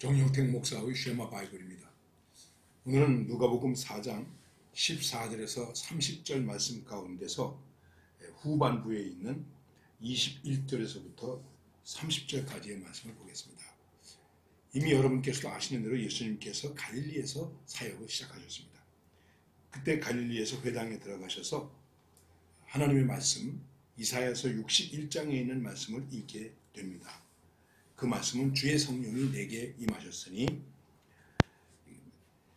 정영택 목사의 쉐마 바이블입니다. 오늘은 누가복음 4장 14절에서 30절 말씀 가운데서 후반부에 있는 21절에서부터 30절까지의 말씀을 보겠습니다. 이미 여러분께서도 아시는 대로 예수님께서 갈릴리에서 사역을 시작하셨습니다. 그때 갈릴리에서 회당에 들어가셔서 하나님의 말씀 이사야서 61장에 있는 말씀을 읽게 됩니다. 그 말씀은 주의 성령이 내게 임하셨으니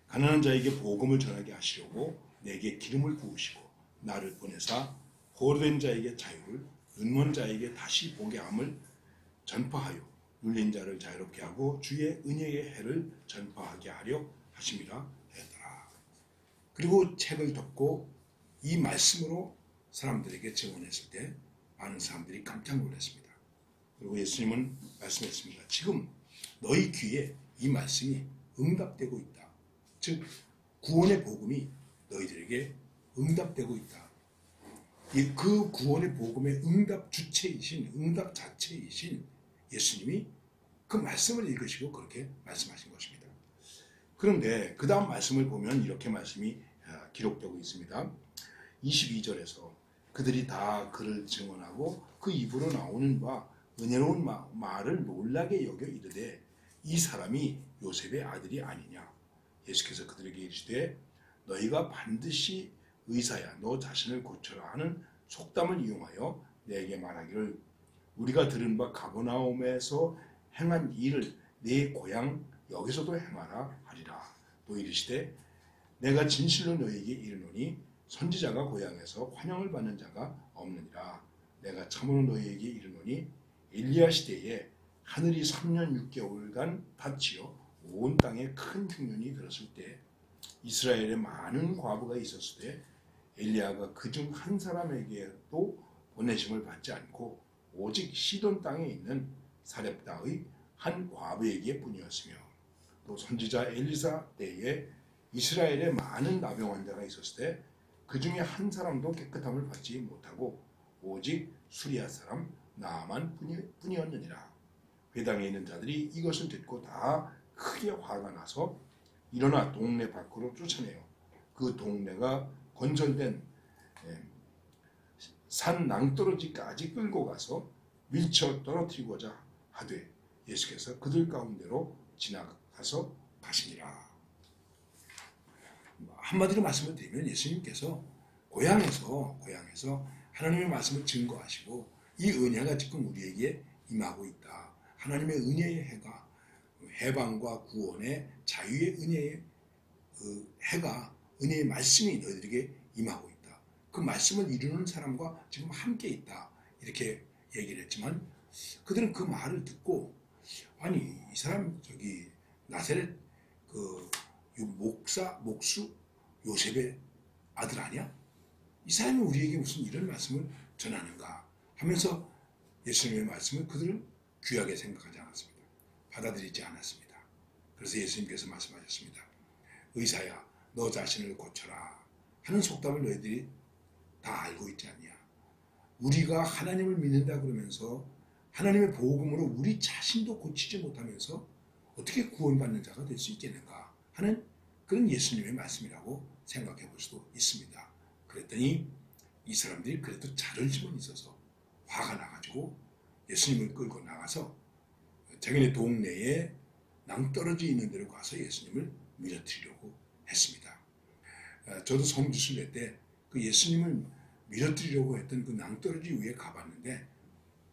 가난한 자에게 복음을 전하게 하시려고 내게 기름을 부으시고 나를 보내사 포로된 자에게 자유를 눈먼 자에게 다시 보게 함을 전파하여 눌린 자를 자유롭게 하고 주의 은혜의 해를 전파하게 하려 하심이라 했더라. 그리고 책을 덮고 이 말씀으로 사람들에게 증언했을 때 많은 사람들이 깜짝 놀랐습니다. 그리고 예수님은 말씀했습니다. 지금 너희 귀에 이 말씀이 응답되고 있다. 즉 구원의 복음이 너희들에게 응답되고 있다. 그 구원의 복음의 응답 주체이신 응답 자체이신 예수님이 그 말씀을 읽으시고 그렇게 말씀하신 것입니다. 그런데 그 다음 말씀을 보면 이렇게 말씀이 기록되고 있습니다. 22절에서 그들이 다 그를 증언하고 그 입으로 나오는 바 은혜로운 말을 놀라게 여겨 이르되 이 사람이 요셉의 아들이 아니냐. 예수께서 그들에게 이르시되 너희가 반드시 의사야 너 자신을 고쳐라 하는 속담을 이용하여 내게 말하기를 우리가 들은 바 가버나움에서 행한 일을 네 고향 여기서도 행하라 하리라. 또 이르시되 내가 진실로 너희에게 이르노니 선지자가 고향에서 환영을 받는 자가 없느니라. 내가 참으로 너희에게 이르노니 엘리야 시대에 하늘이 3년 6개월간 닫히어 온 땅에 큰 흉년이 들었을 때 이스라엘에 많은 과부가 있었을 때 엘리야가 그중 한 사람에게도 보내심을 받지 않고 오직 시돈 땅에 있는 사렙다의 한 과부에게 뿐이었으며 또 선지자 엘리사 때에 이스라엘에 많은 나병 환자가 있었을 때 그중에 한 사람도 깨끗함을 받지 못하고 오직 수리아 사람 나만 뿐이었느니라. 회당에 있는 자들이 이것을 듣고 다 크게 화가 나서 일어나 동네 밖으로 쫓아내요. 그 동네가 건설된 산 낭떠러지까지 끌고 가서 밀쳐 떨어뜨리고자 하되 예수께서 그들 가운데로 지나가서 가시니라. 한마디로 말씀을 드리면 예수님께서 고향에서 하나님의 말씀을 증거하시고 이 은혜가 지금 우리에게 임하고 있다. 하나님의 은혜의 해가 해방과 구원의 자유의 은혜의 해가 은혜의 말씀이 너희들에게 임하고 있다. 그 말씀을 이루는 사람과 지금 함께 있다. 이렇게 얘기를 했지만 그들은 그 말을 듣고 아니 이 사람 저기 나사렛 그 목수 요셉의 아들 아니야? 이 사람이 우리에게 무슨 이런 말씀을 전하는가 하면서 예수님의 말씀을 그들은 귀하게 생각하지 않았습니다. 받아들이지 않았습니다. 그래서 예수님께서 말씀하셨습니다. 의사야 너 자신을 고쳐라 하는 속담을 너희들이 다 알고 있지 않냐. 우리가 하나님을 믿는다 그러면서 하나님의 복음으로 우리 자신도 고치지 못하면서 어떻게 구원받는 자가 될 수 있겠는가 하는 그런 예수님의 말씀이라고 생각해 볼 수도 있습니다. 그랬더니 이 사람들이 그래도 자를 집은 있어서 화가 나가지고 예수님을 끌고 나가서 자기네 동네에 낭떠러지 있는 데로 가서 예수님을 밀어뜨리려고 했습니다. 저도 성지순례 때 그 예수님을 밀어뜨리려고 했던 그 낭떠러지 위에 가봤는데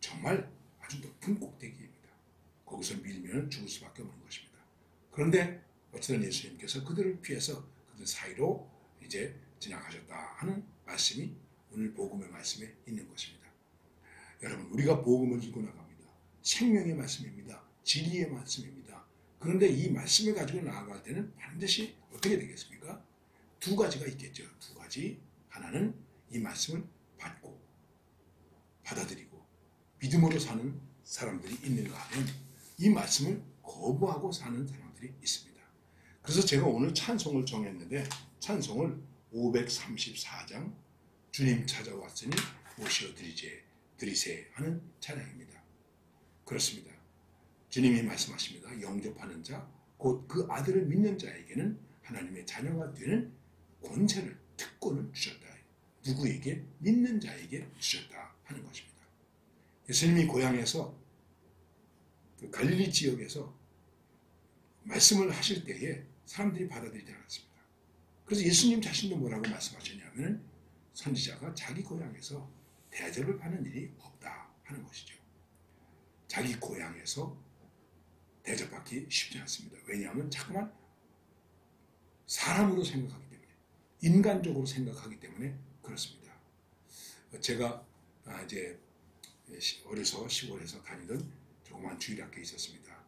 정말 아주 높은 꼭대기입니다. 거기서 밀면 죽을 수밖에 없는 것입니다. 그런데 어쨌든 예수님께서 그들을 피해서 그들 사이로 이제 지나가셨다 하는 말씀이 오늘 복음의 말씀에 있는 것입니다. 여러분 우리가 복음을 들고 나갑니다. 생명의 말씀입니다. 진리의 말씀입니다. 그런데 이 말씀을 가지고 나아갈 때는 반드시 어떻게 되겠습니까? 두 가지가 있겠죠. 두 가지. 하나는 이 말씀을 받고 받아들이고 믿음으로 사는 사람들이 있는가 하면 이 말씀을 거부하고 사는 사람들이 있습니다. 그래서 제가 오늘 찬송을 정했는데 찬송을 534장 주님 찾아왔으니 모시어 드리세 하는 찬양입니다. 그렇습니다. 주님이 말씀하십니다. 영접하는 자, 곧 그 아들을 믿는 자에게는 하나님의 자녀가 되는 권세를, 특권을 주셨다. 누구에게? 믿는 자에게 주셨다 하는 것입니다. 예수님이 고향에서 그 갈릴리 지역에서 말씀을 하실 때에 사람들이 받아들이지 않았습니다. 그래서 예수님 자신도 뭐라고 말씀하셨냐면 선지자가 자기 고향에서 대접을 받는 일이 없다 하는 것이죠. 자기 고향에서 대접받기 쉽지 않습니다. 왜냐하면 자꾸만 사람으로 생각하기 때문에, 인간적으로 생각하기 때문에 그렇습니다. 제가 이제 어려서 시골에서 다니던 조그만 주일학교에 있었습니다.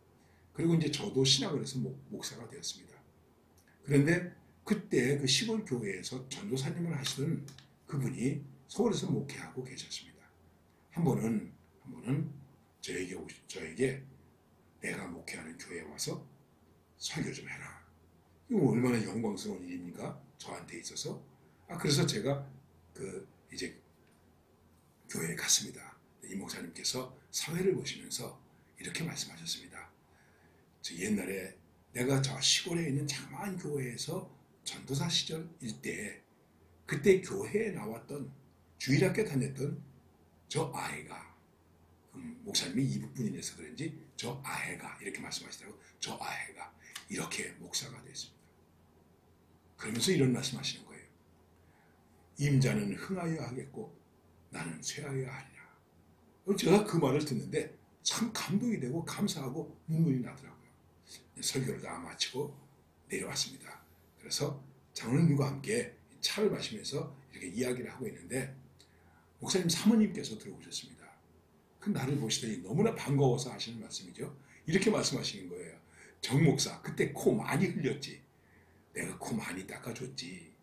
그리고 이제 저도 신학을 해서 목사가 되었습니다. 그런데 그때 그 시골 교회에서 전도사님을 하시던 그분이 서울에서 목회하고 계셨습니다. 한 번은 저에게 내가 목회하는 교회에 와서 설교 좀 해라. 이거 얼마나 영광스러운 일입니까? 저한테 있어서. 그래서 제가 이제 교회에 갔습니다. 이 목사님께서 사회를 보시면서 이렇게 말씀하셨습니다. 저 옛날에 내가 저 시골에 있는 자그마한 교회에서 전도사 시절일 때 그때 교회에 나왔던 주일학교 다녔던 저 아이가, 목사님이 이북분이라서 그런지 저 아이가 이렇게 말씀하시더라고요. 저 아이가 이렇게 목사가 됐습니다. 그러면서 이런 말씀하시는 거예요. 임자는 흥하여 하겠고 나는 쇠하여 하리라. 제가 그 말을 듣는데 참 감동이 되고 감사하고 눈물이 나더라고요. 설교를 다 마치고 내려왔습니다. 그래서 장로님과 함께 차를 마시면서 이렇게 이야기를 하고 있는데 목사님 사모님께서 들어오셨습니다. 그 나를 보시더니 너무나 반가워서 하시는 말씀이죠. 이렇게 말씀하시는 거예요. 정 목사, 그때 코 많이 흘렸지. 내가 코 많이 닦아줬지.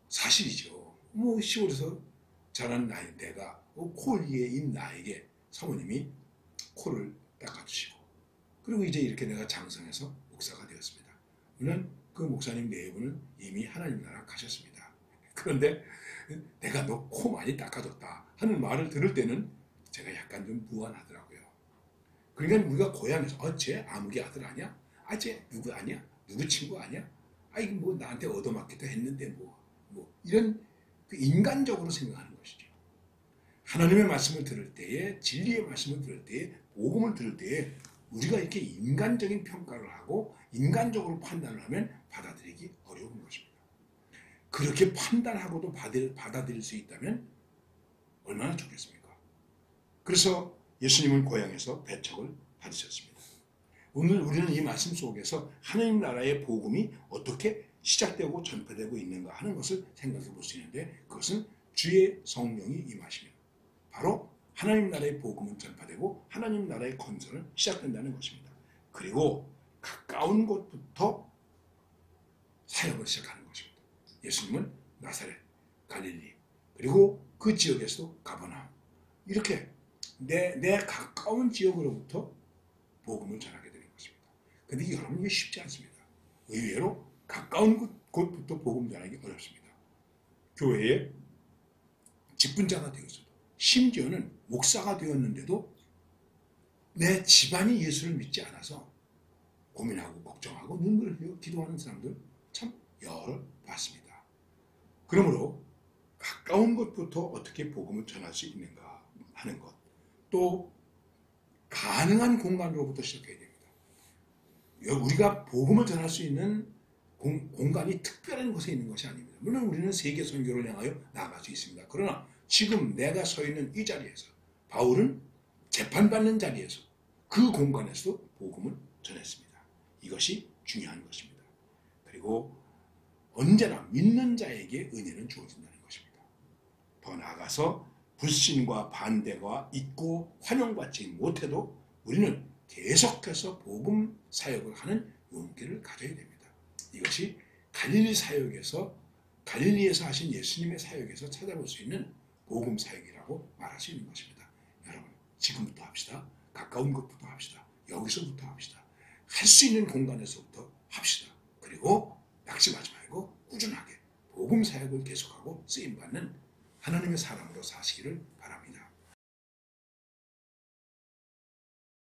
사실이죠. 시골에서 자란 내가 코 위에 있는 나에게 사모님이 코를 닦아주시고, 그리고 이제 이렇게 내가 장성해서 목사가 되었습니다. 물론 그 목사님 내부는 이미 하나님 나라 가셨습니다. 그런데 내가 너 코 많이 닦아줬다 하는 말을 들을 때는 제가 약간 좀 무안하더라고요. 그러니까 우리가 고향에서 쟤 아무개 아들 아니야? 쟤 누구 아니야? 누구 친구 아니야? 이거 뭐 나한테 얻어맞기도 했는데 이런 그 인간적으로 생각하는 것이죠. 하나님의 말씀을 들을 때에, 진리의 말씀을 들을 때에, 복음을 들을 때에 우리가 이렇게 인간적인 평가를 하고 인간적으로 판단을 하면 받아들이기 어려운 것입니다. 그렇게 판단하고도 받아들일 수 있다면 얼마나 좋겠습니까? 그래서 예수님은 고향에서 배척을 받으셨습니다. 오늘 우리는 이 말씀 속에서 하나님 나라의 복음이 어떻게 시작되고 전파되고 있는가 하는 것을 생각해 볼 수 있는데, 그것은 주의 성령이 임하시면 바로 하나님 나라의 복음은 전파되고 하나님 나라의 건설은 시작된다는 것입니다. 그리고 가까운 곳부터 사역을 시작하는 것입니다. 예수님은 나사렛, 갈릴리, 그리고 그 지역에서도 가버나움, 이렇게 내 가까운 지역으로부터 복음을 전하게 되는 것입니다. 그런데 여러분, 이게 쉽지 않습니다. 의외로 가까운 곳부터 복음 전하기 어렵습니다. 교회에 직분자가 되었어도, 심지어는 목사가 되었는데도 내 집안이 예수를 믿지 않아서 고민하고 걱정하고 눈물을 흘려 기도하는 사람들 참 여러 봤습니다. 그러므로 가까운 곳부터 어떻게 복음을 전할 수 있는가 하는 것, 또 가능한 공간으로부터 시작해야 됩니다. 우리가 복음을 전할 수 있는 공간이 특별한 곳에 있는 것이 아닙니다. 물론 우리는 세계 선교를 향하여 나아갈 수 있습니다. 그러나 지금 내가 서 있는 이 자리에서, 바울은 재판받는 자리에서, 그 공간에서도 복음을 전했습니다. 이것이 중요한 것입니다. 그리고 언제나 믿는 자에게 은혜는 주어진다는 것입니다. 더 나아가서 불신과 반대가 있고 환영받지 못해도 우리는 계속해서 복음 사역을 하는 용기를 가져야 됩니다. 이것이 갈릴리에서 하신 예수님의 사역에서 찾아볼 수 있는 복음 사역이라고 말할 수 있는 것입니다. 여러분, 지금부터 합시다. 가까운 것부터 합시다. 여기서부터 합시다. 할 수 있는 공간에서부터 합시다. 그리고 낙심하지 말고 꾸준하게 복음 사역을 계속하고 쓰임받는 하나님의 사람으로 사시기를 바랍니다.